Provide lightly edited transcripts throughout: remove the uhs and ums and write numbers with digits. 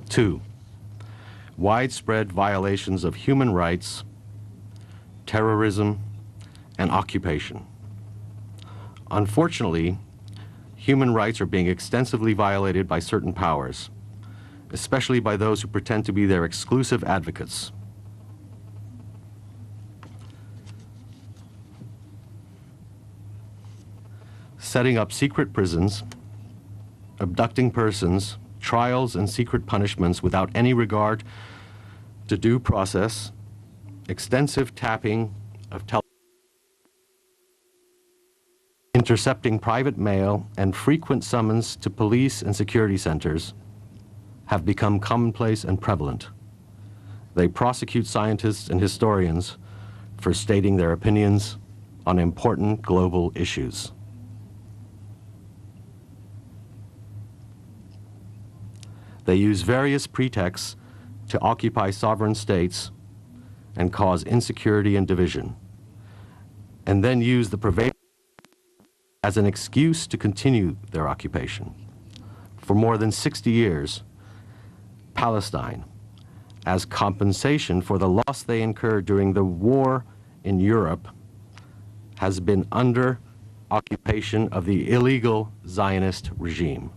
2. Widespread violations of human rights, terrorism, and occupation. Unfortunately, human rights are being extensively violated by certain powers, especially by those who pretend to be their exclusive advocates. Setting up secret prisons, abducting persons, trials and secret punishments without any regard to due process, extensive tapping of intercepting private mail, and frequent summons to police and security centers have become commonplace and prevalent. They prosecute scientists and historians for stating their opinions on important global issues. They use various pretexts to occupy sovereign states and cause insecurity and division, and then use the prevailing as an excuse to continue their occupation. For more than 60 years, Palestine, as compensation for the loss they incurred during the war in Europe, has been under occupation of the illegal Zionist regime.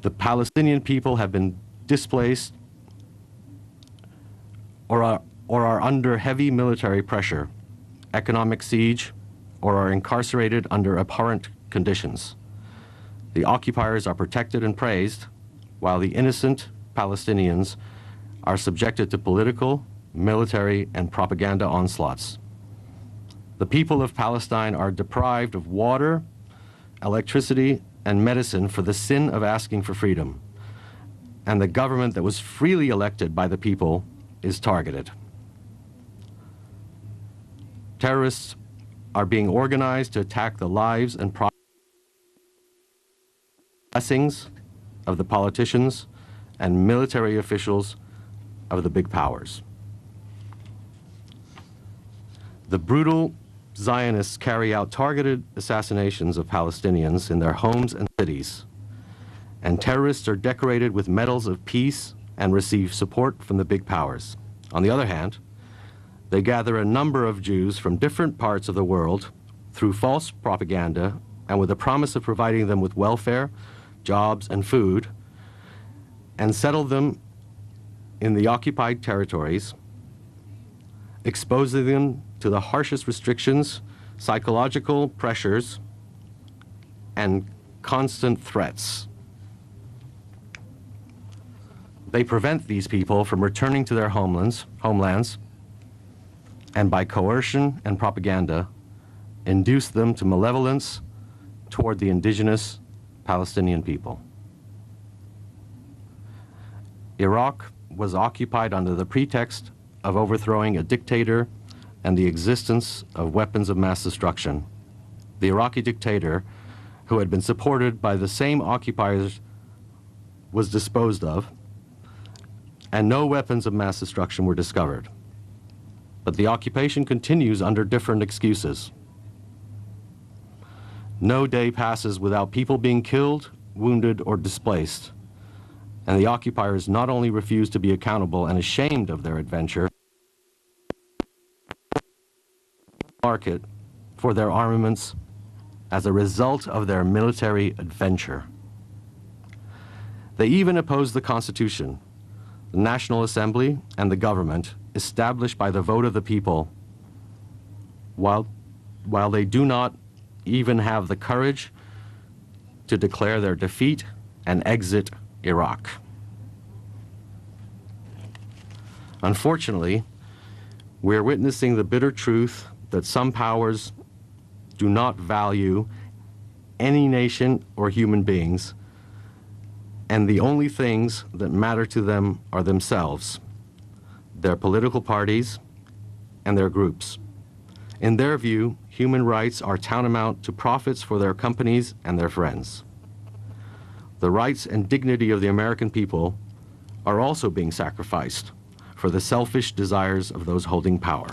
The Palestinian people have been displaced or are under heavy military pressure, economic siege, or are incarcerated under abhorrent conditions. The occupiers are protected and praised, while the innocent Palestinians are subjected to political, military, and propaganda onslaughts. The people of Palestine are deprived of water, electricity, and medicine for the sin of asking for freedom, and the government that was freely elected by the people is targeted. Terrorists are being organized to attack the lives and blessings of the politicians and military officials of the big powers. The brutal Zionists carry out targeted assassinations of Palestinians in their homes and cities, and terrorists are decorated with medals of peace and receive support from the big powers. On the other hand, they gather a number of Jews from different parts of the world through false propaganda and with the promise of providing them with welfare, jobs, and food, and settle them in the occupied territories, exposing them to the harshest restrictions, psychological pressures, and constant threats. They prevent these people from returning to their homelands, and by coercion and propaganda, induce them to malevolence toward the indigenous Palestinian people. Iraq was occupied under the pretext of overthrowing a dictator and the existence of weapons of mass destruction. The Iraqi dictator, who had been supported by the same occupiers, was disposed of, and no weapons of mass destruction were discovered. But the occupation continues under different excuses. No day passes without people being killed, wounded, or displaced, and the occupiers not only refuse to be accountable and ashamed of their adventure, market for their armaments as a result of their military adventure. They even oppose the Constitution, the National Assembly, and the government established by the vote of the people, while they do not even have the courage to declare their defeat and exit Iraq. Unfortunately, we are witnessing the bitter truth that some powers do not value any nation or human beings, and the only things that matter to them are themselves, their political parties, and their groups. In their view, human rights are tantamount to profits for their companies and their friends. The rights and dignity of the American people are also being sacrificed for the selfish desires of those holding power.